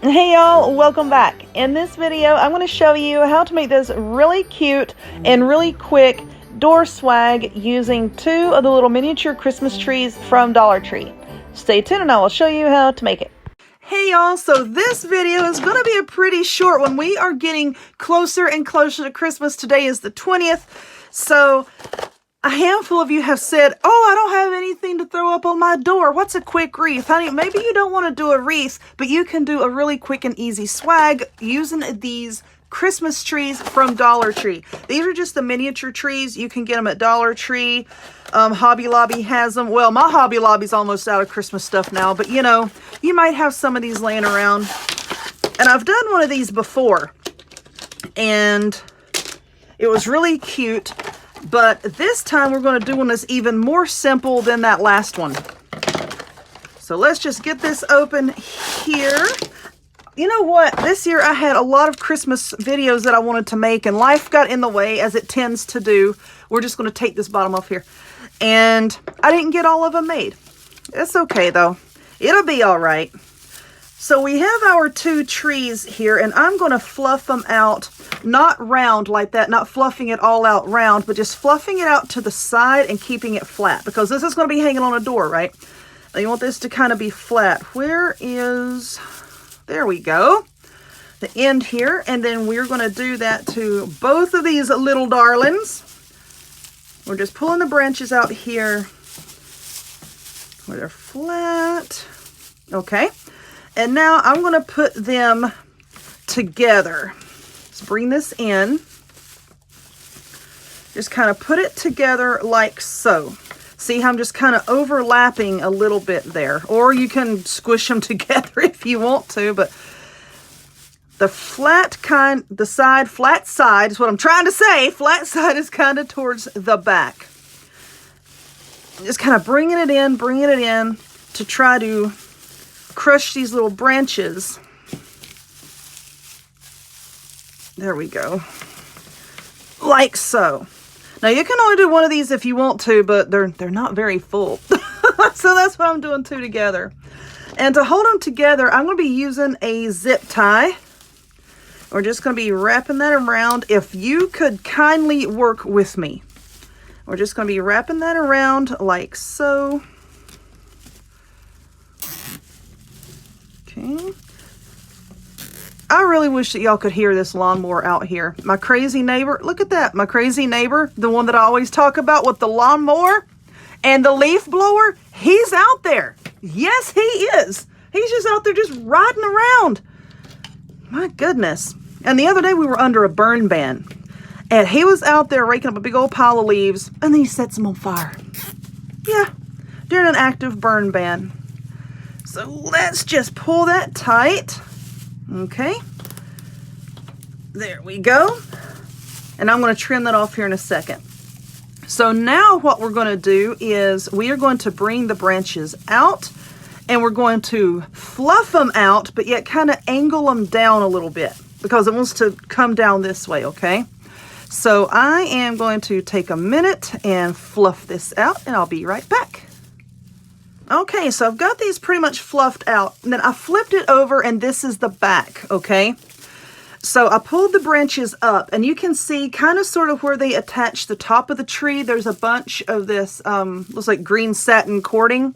Hey y'all, welcome back. In this video, I'm going to show you how to make this really cute and really quick door swag using 2 of the little miniature Christmas trees from Dollar Tree. Stay tuned and I will show you how to make it. Hey y'all, so this video is going to be a pretty short one. We are getting closer and closer to Christmas. Today is the 20th, so a handful of you have said, oh, I don't have anything to throw up on my door. What's a quick wreath? Honey, maybe you don't want to do a wreath, but you can do a really quick and easy swag using these Christmas trees from Dollar Tree. These are just the miniature trees. You can get them at Dollar Tree. Hobby Lobby has them. Well, my Hobby Lobby's almost out of Christmas stuff now, but you know, you might have some of these laying around. And I've done one of these before, and it was really cute. But this time we're going to do one that's even more simple than that last one. So let's just get this open here. You know what? This year I had a lot of Christmas videos that I wanted to make, and life got in the way, as it tends to do. We're just going to take this bottom off here. And I didn't get all of them made. It's okay though. It'll be all right. So we have our 2 trees here, and I'm going to fluff them out, not round like that, not fluffing it all out round, but just fluffing it out to the side and keeping it flat, because this is going to be hanging on a door, right? Now you want this to kind of be flat. Where is, there we go, the end here, and then we're going to do that to both of these little darlings. We're just pulling the branches out here where they're flat. Okay. And now I'm going to put them together. Let's bring this in. Just kind of put it together like so. See how I'm just kind of overlapping a little bit there. Or you can squish them together if you want to. But the flat kind, the side, flat side is what I'm trying to say. Flat side is kind of towards the back. Just kind of bringing it in to try to crush these little branches. There we go. Like so. Now you can only do one of these if you want to, but they're not very full. So that's why I'm doing 2 together. And to hold them together, I'm going to be using a zip tie. We're just going to be wrapping that around. If you could kindly work with me. We're just going to be wrapping that around like so. Okay. I really wish that y'all could hear this lawnmower out here. My crazy neighbor, look at that. My crazy neighbor, the one that I always talk about with the lawnmower and the leaf blower, he's out there. Yes, he is. He's just out there just riding around. My goodness. And the other day we were under a burn ban, and he was out there raking up a big old pile of leaves, and then he sets them on fire. Yeah, during an active burn ban. So let's just pull that tight. Okay. There we go. And I'm going to trim that off here in a second. So now what we're going to do is we are going to bring the branches out, and we're going to fluff them out, but yet kind of angle them down a little bit because it wants to come down this way, okay? So I am going to take a minute and fluff this out, and I'll be right back. Okay, so I've got these pretty much fluffed out, and then I flipped it over, and this is the back, okay? So I pulled the branches up, and you can see kind of sort of where they attach the top of the tree. There's a bunch of this, looks like green satin cording.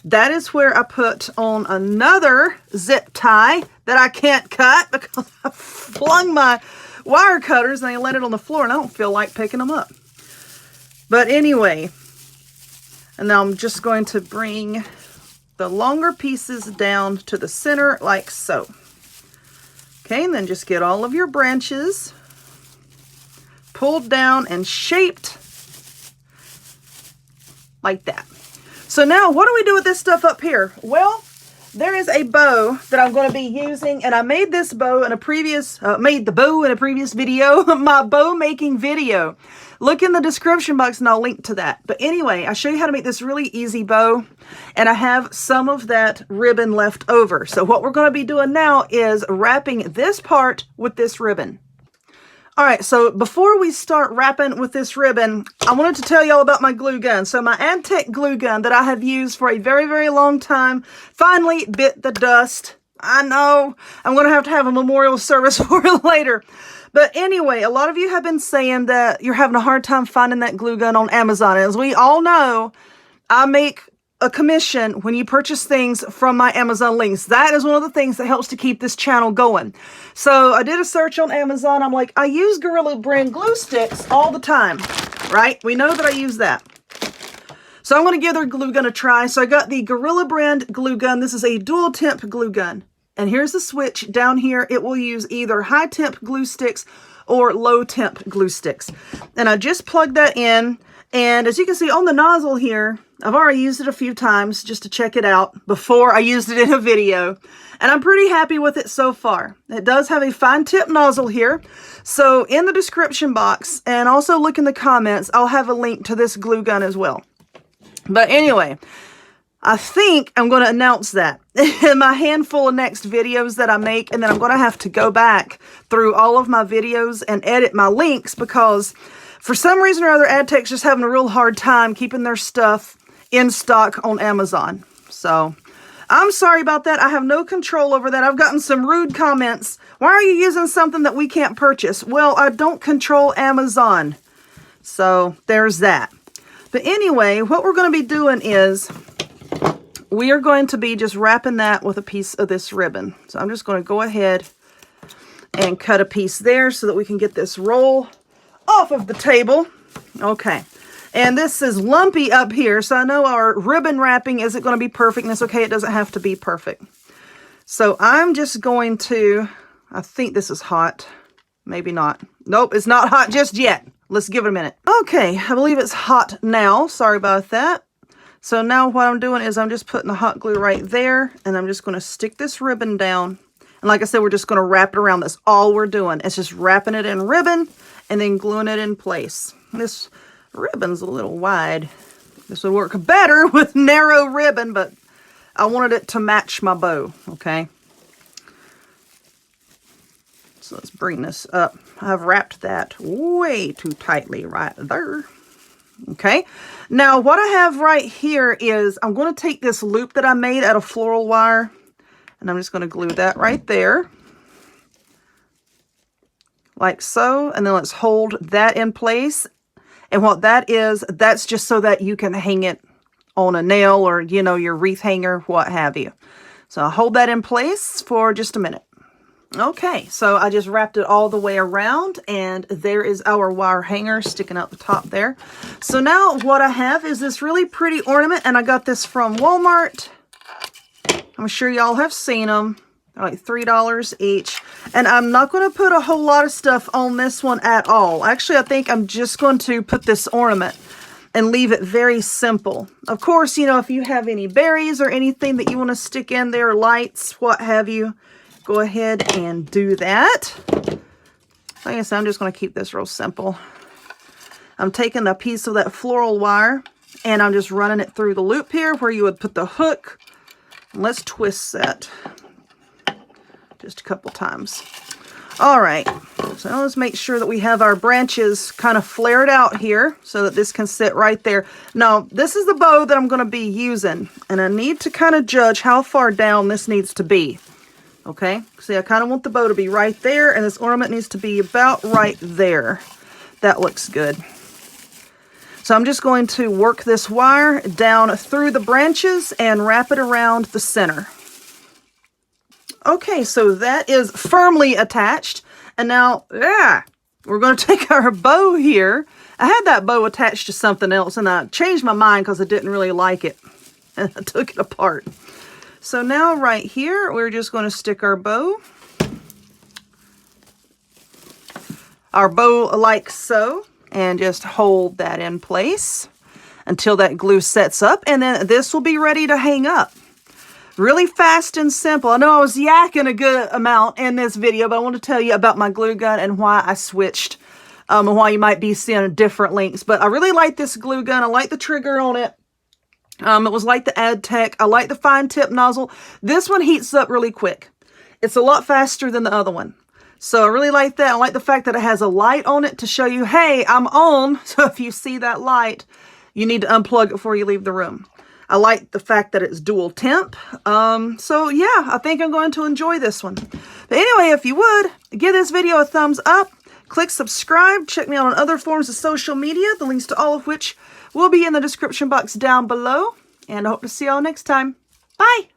That is where I put on another zip tie that I can't cut because I flung my wire cutters, and I let it on the floor, and I don't feel like picking them up. But anyway, and now I'm just going to bring the longer pieces down to the center like so. Okay, and then just get all of your branches pulled down and shaped like that. So now what do we do with this stuff up here? Well, there is a bow that I'm going to be using, and I made this bow in a previous, video, my bow making video. Look in the description box and I'll link to that. But anyway, I show you how to make this really easy bow, and I have some of that ribbon left over. So what we're going to be doing now is wrapping this part with this ribbon. All right, so before we start wrapping with this ribbon, I wanted to tell y'all about my glue gun. So my Aztec glue gun that I have used for a very, very long time finally bit the dust. I know. I'm going to have a memorial service for it later. But anyway, a lot of you have been saying that you're having a hard time finding that glue gun on Amazon. As we all know, I make a commission when you purchase things from my Amazon links. That is one of the things that helps to keep this channel going. So I did a search on Amazon. I'm like, I use Gorilla brand glue sticks all the time, right? We know that I use that. So I'm going to give their glue gun a try. So I got the Gorilla brand glue gun. This is a dual temp glue gun. And here's the switch down here. It will use either high temp glue sticks or low temp glue sticks. And I just plugged that in. And as you can see on the nozzle here, I've already used it a few times just to check it out before I used it in a video. And I'm pretty happy with it so far. It does have a fine tip nozzle here. So in the description box and also look in the comments, I'll have a link to this glue gun as well. But anyway, I think I'm going to announce that in my handful of next videos that I make, and then I'm going to have to go back through all of my videos and edit my links because for some reason or other, AdTech's just having a real hard time keeping their stuff in stock on Amazon. So I'm sorry about that. I have no control over that. I've gotten some rude comments. Why are you using something that we can't purchase? Well, I don't control Amazon. So there's that. But anyway, what we're going to be doing is we are going to be just wrapping that with a piece of this ribbon. So I'm just going to go ahead and cut a piece there so that we can get this roll off of the table. Okay. And this is lumpy up here, so I know our ribbon wrapping isn't going to be perfect. And it's okay, it doesn't have to be perfect. So I'm just going to, I think this is hot. Maybe not. Nope, it's not hot just yet. Let's give it a minute. Okay, I believe it's hot now. Sorry about that. So now what I'm doing is I'm just putting the hot glue right there, and I'm just going to stick this ribbon down. And like I said, we're just going to wrap it around. That's all we're doing. It's just wrapping it in ribbon and then gluing it in place. This ribbon's a little wide. This would work better with narrow ribbon, but I wanted it to match my bow, okay? So let's bring this up. I've wrapped that way too tightly right there. Okay, now what I have right here is I'm going to take this loop that I made out of floral wire, and I'm just going to glue that right there, like so, and then let's hold that in place. And what that is, that's just so that you can hang it on a nail or, you know, your wreath hanger, what have you. So I'll hold that in place for just a minute. Okay, so I just wrapped it all the way around, and there is our wire hanger sticking out the top there. So now what I have is this really pretty ornament, and I got this from Walmart. I'm sure y'all have seen them. They're like $3 each. And I'm not going to put a whole lot of stuff on this one at all. Actually, I think I'm just going to put this ornament and leave it very simple. Of course, you know, if you have any berries or anything that you want to stick in there, lights, what have you, go ahead and do that. Like I said, I'm just going to keep this real simple. I'm taking a piece of that floral wire and I'm just running it through the loop here where you would put the hook. And let's twist that just a couple times. All right, so now let's make sure that we have our branches kind of flared out here so that this can sit right there. Now, this is the bow that I'm going to be using, and I need to kind of judge how far down this needs to be. Okay, see, I kind of want the bow to be right there, and this ornament needs to be about right there. That looks good. So I'm just going to work this wire down through the branches and wrap it around the center. Okay, so that is firmly attached. And now, we're going to take our bow here. I had that bow attached to something else, and I changed my mind because I didn't really like it. And I took it apart. So now right here, we're just going to stick our bow. Our bow like so. And just hold that in place until that glue sets up. And then this will be ready to hang up. Really fast and simple. I know I was yakking a good amount in this video, but I want to tell you about my glue gun and why I switched. And why you might be seeing different links. But I really like this glue gun. I like the trigger on it. It was like the AdTech. I like the fine tip nozzle. This one heats up really quick. It's a lot faster than the other one. So I really like that. I like the fact that it has a light on it to show you, hey, I'm on. So if you see that light, you need to unplug it before you leave the room. I like the fact that it's dual temp. So yeah, I think I'm going to enjoy this one. But anyway, if you would, give this video a thumbs up, click subscribe, check me out on other forms of social media, the links to all of which will be in the description box down below. And I hope to see y'all next time. Bye!